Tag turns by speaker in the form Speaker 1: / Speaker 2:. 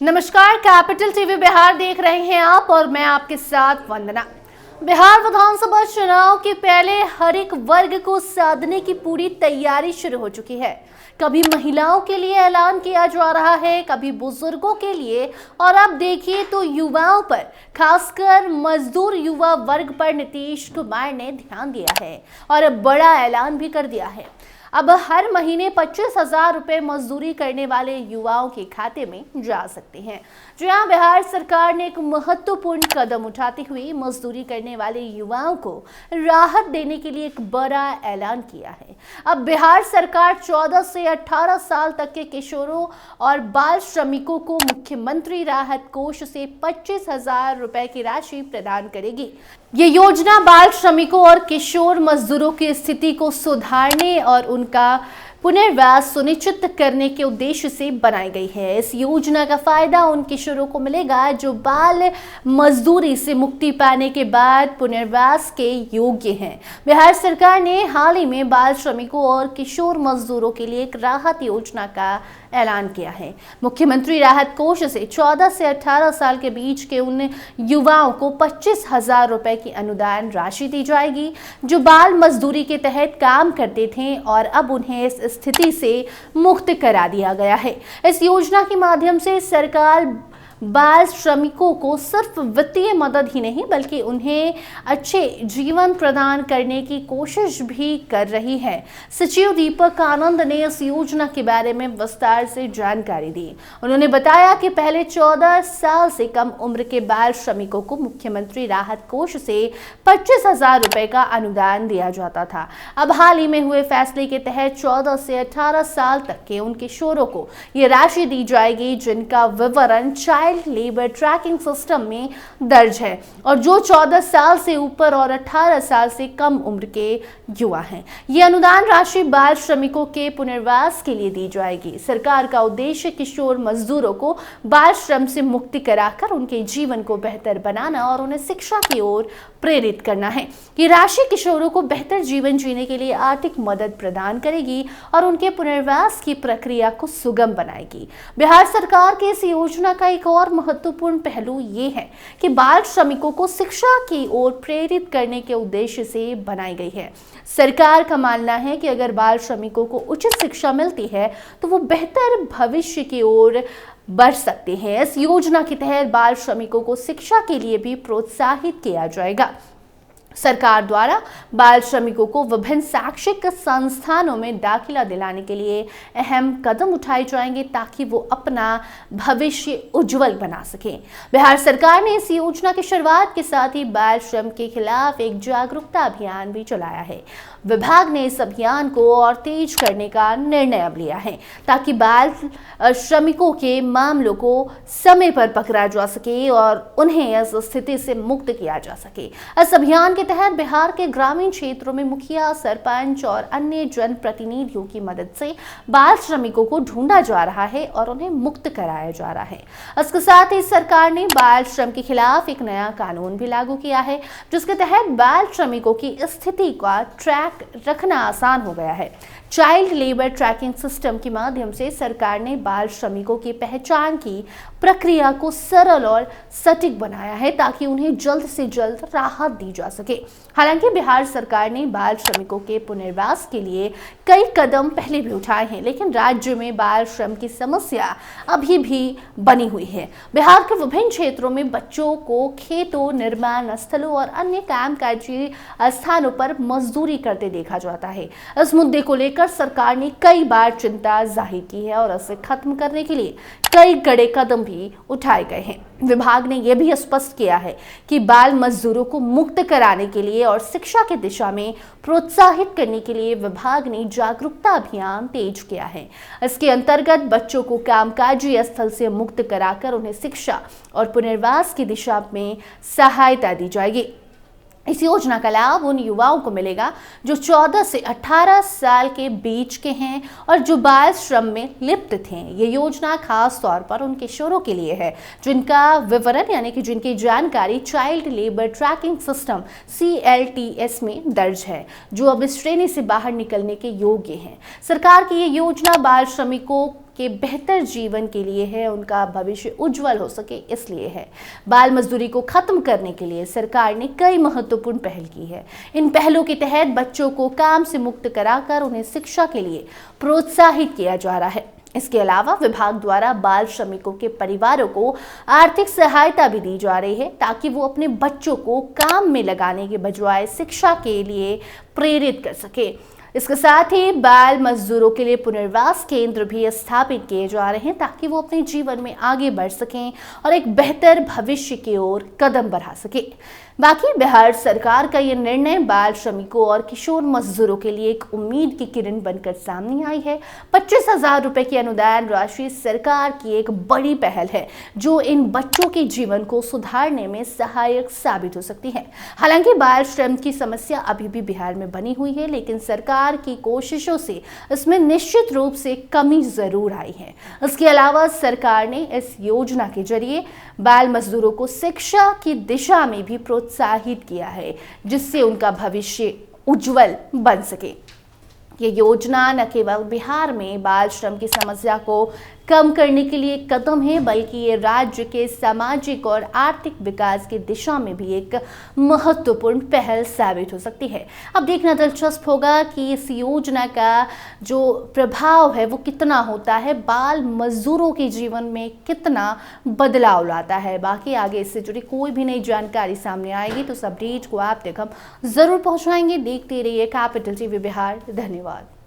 Speaker 1: नमस्कार, capital TV Bihar देख रहे हैं आप और मैं आपके साथ वंदना। बिहार विधानसभा चुनाव के पहले हर एक वर्ग को साधने की पूरी तैयारी शुरू हो चुकी है। कभी महिलाओं के लिए ऐलान किया जा रहा है, कभी बुजुर्गों के लिए, और अब देखिए तो युवाओं पर, खासकर मजदूर युवा वर्ग पर नीतीश कुमार ने ध्यान दिया है और बड़ा ऐलान भी कर दिया है। अब हर महीने 25,000 रुपए मजदूरी करने वाले युवाओं के खाते में जा सकते हैं। जी हां, बिहार सरकार ने एक महत्वपूर्ण कदम उठाते हुए मजदूरी करने वाले युवाओं को राहत देने के लिए एक बड़ा ऐलान किया है। अब बिहार सरकार 14 से 18 साल तक के किशोरों और बाल श्रमिकों को मुख्यमंत्री राहत कोष से 25,000 रुपए की राशि प्रदान करेगी। ये योजना बाल श्रमिकों और किशोर मजदूरों की स्थिति को सुधारने और उनका पुनर्वास सुनिश्चित करने के उद्देश्य से बनाई गई है। इस योजना का फायदा उन किशोरों को मिलेगा जो बाल मजदूरी से मुक्ति पाने के बाद पुनर्वास के योग्य हैं। बिहार सरकार ने हाल ही में बाल श्रमिकों और किशोर मजदूरों के लिए एक राहत योजना का ऐलान किया है। मुख्यमंत्री राहत कोष से 14 से 18 साल के बीच के उन युवाओं को 25,000 रुपए की अनुदान राशि दी जाएगी जो बाल मजदूरी के तहत काम करते थे और अब उन्हें इस स्थिति से मुक्त करा दिया गया है। इस योजना के माध्यम से सरकार बाल श्रमिकों को सिर्फ वित्तीय मदद ही नहीं बल्कि उन्हें अच्छे जीवन प्रदान करने की कोशिश भी कर रही है। सचिव दीपक आनंद ने इस योजना के बारे में विस्तार से जानकारी दी। उन्होंने बताया कि पहले 14 साल से कम उम्र के बाल श्रमिकों को मुख्यमंत्री राहत कोष से 25,000 रुपए का अनुदान दिया जाता था। अब हाल ही में हुए फैसले के तहत 14 से 18 साल तक के उन किशोरों को ये राशि दी जाएगी जिनका विवरण चाइल्ड लेबर ट्रैकिंग सिस्टम में दर्ज है और जो 14 साल से ऊपर और 18 साल से कम उम्र के युवा हैं। ये अनुदान राशि बाल श्रमिकों के पुनर्वास के लिए दी जाएगी। सरकार का उद्देश्य किशोर मजदूरों को बाल श्रम से मुक्ति कराकर उनके जीवन को बेहतर बनाना और उन्हें शिक्षा की ओर प्रेरित करना है। ये राशि किशोरों को बेहतर जीवन जीने के लिए आर्थिक मदद प्रदान करेगी और उनके पुनर्वास की प्रक्रिया को सुगम बनाएगी। बिहार सरकार की इस योजना का एक और महत्वपूर्ण पहलू ये है कि बाल श्रमिकों को शिक्षा की ओर प्रेरित करने के उद्देश्य से बनाई गई है। सरकार का मानना है कि अगर बाल श्रमिकों को उचित शिक्षा मिलती है तो वो बेहतर भविष्य की ओर बढ़ सकते हैं। इस योजना के तहत बाल श्रमिकों को शिक्षा के लिए भी प्रोत्साहित किया जाएगा। सरकार द्वारा बाल श्रमिकों को विभिन्न शैक्षिक संस्थानों में दाखिला दिलाने के लिए अहम कदम उठाए जाएंगे ताकि वो अपना भविष्य उज्जवल बना सकें। बिहार सरकार ने इस योजना की शुरुआत के साथ ही बाल श्रम के खिलाफ एक जागरूकता अभियान भी चलाया है। विभाग ने इस अभियान को और तेज करने का निर्णय अब लिया है ताकि बाल श्रमिकों के मामलों को समय पर पकड़ा जा सके और उन्हें इस स्थिति से मुक्त किया जा सके। इस अभियान के तहत बिहार के ग्रामीण क्षेत्रों में मुखिया, सरपंच और अन्य जनप्रतिनिधियों की मदद से बाल श्रमिकों को ढूंढा जा रहा है और उन्हें मुक्त कराया जा रहा है। इसके साथ ही सरकार ने बाल श्रम के खिलाफ एक नया कानून भी लागू किया है जिसके तहत बाल श्रमिकों की स्थिति का ट्रैक रखना आसान हो गया है। चाइल्ड लेबर ट्रैकिंग सिस्टम के माध्यम से सरकार ने बाल श्रमिकों की पहचान की प्रक्रिया को सरल और सटीक बनाया है ताकि उन्हें जल्द से जल्द राहत दी जा सके। हालांकि बिहार सरकार ने बाल श्रमिकों के पुनर्वास के लिए कई कदम पहले भी उठाए हैं, लेकिन राज्य में बाल श्रम की समस्या अभी भी बनी हुई है। बिहार के विभिन्न क्षेत्रों में बच्चों को खेतों, निर्माण स्थलों और अन्य कामकाजी स्थानों पर मजदूरी करते देखा जाता है। इस मुद्दे को लेकर सरकार ने कई बार चिंता जाहिर की है और इसे खत्म करने के लिए कई कड़े कदम भी उठाए गए हैं। विभाग ने यह भी स्पष्ट किया है कि बाल मजदूरों को मुक्त कराने के लिए और शिक्षा की दिशा में प्रोत्साहित करने के लिए विभाग ने जागरूकता अभियान तेज किया है। इसके अंतर्गत बच्चों को कामकाजी स्थल से मुक्त कराकर उन्हें शिक्षा और पुनर्वास की दिशा में सहायता दी जाएगी। इस योजना का लाभ उन युवाओं को मिलेगा जो 14 से 18 साल के बीच के हैं और जो बाल श्रम में लिप्त थे। ये योजना खास तौर पर उन किशोरों के लिए है जिनका विवरण यानी कि जिनकी जानकारी child labour tracking system CLTS में दर्ज है, जो अब इस श्रेणी से बाहर निकलने के योग्य हैं। सरकार की ये योजना बाल श्रमिकों के बेहतर जीवन के लिए है, उनका भविष्य उज्जवल हो सके इसलिए है। बाल मजदूरी को खत्म करने के लिए सरकार ने कई महत्वपूर्ण पहल की है। इन पहलों के तहत बच्चों को काम से मुक्त कराकर उन्हें शिक्षा के लिए प्रोत्साहित किया जा रहा है। इसके अलावा विभाग द्वारा बाल श्रमिकों के परिवारों को आर्थिक सहायता भी दी जा रही है, ताकि वो अपने बच्चों को काम में लगाने के बजाय शिक्षा के लिए प्रेरित कर सके। इसके साथ ही बाल मजदूरों के लिए पुनर्वास केंद्र भी स्थापित किए जा रहे हैं, ताकि वो अपने जीवन में आगे बढ़ सकें और एक बेहतर भविष्य की ओर कदम बढ़ा सके। बाकी बिहार सरकार का ये निर्णय बाल श्रमिकों और किशोर मजदूरों के लिए एक उम्मीद की किरण बनकर सामने आई है। 25,000 रुपए की अनुदान राशि सरकार की एक बड़ी पहल है, जो इन बच्चों के जीवन को सुधारने में सहायक साबित हो सकती है। हालांकि बाल श्रम की समस्या अभी भी बिहार में बनी हुई है, लेकिन सरकार की कोशिशों से इसमें निश्चित रूप से कमी जरूर आई है। इसके अलावा सरकार ने इस योजना के जरिए बाल मजदूरों को शिक्षा की दिशा में भी प्रोत्साहित किया है, जिससे उनका भविष्य उज्जवल बन सके। ये योजना न केवल बिहार में बाल श्रम की समस्या को कम करने के लिए एक कदम है, बल्कि ये राज्य के सामाजिक और आर्थिक विकास की दिशा में भी एक महत्वपूर्ण पहल साबित हो सकती है। अब देखना दिलचस्प होगा कि इस योजना का जो प्रभाव है वो कितना होता है, बाल मजदूरों के जीवन में कितना बदलाव लाता है। बाकी आगे इससे जुड़ी कोई भी नई जानकारी सामने आएगी तो सब अपडेट को आप तक हम जरूर पहुंचाएंगे। देखते रहिए कैपिटल टीवी बिहार। धन्यवाद।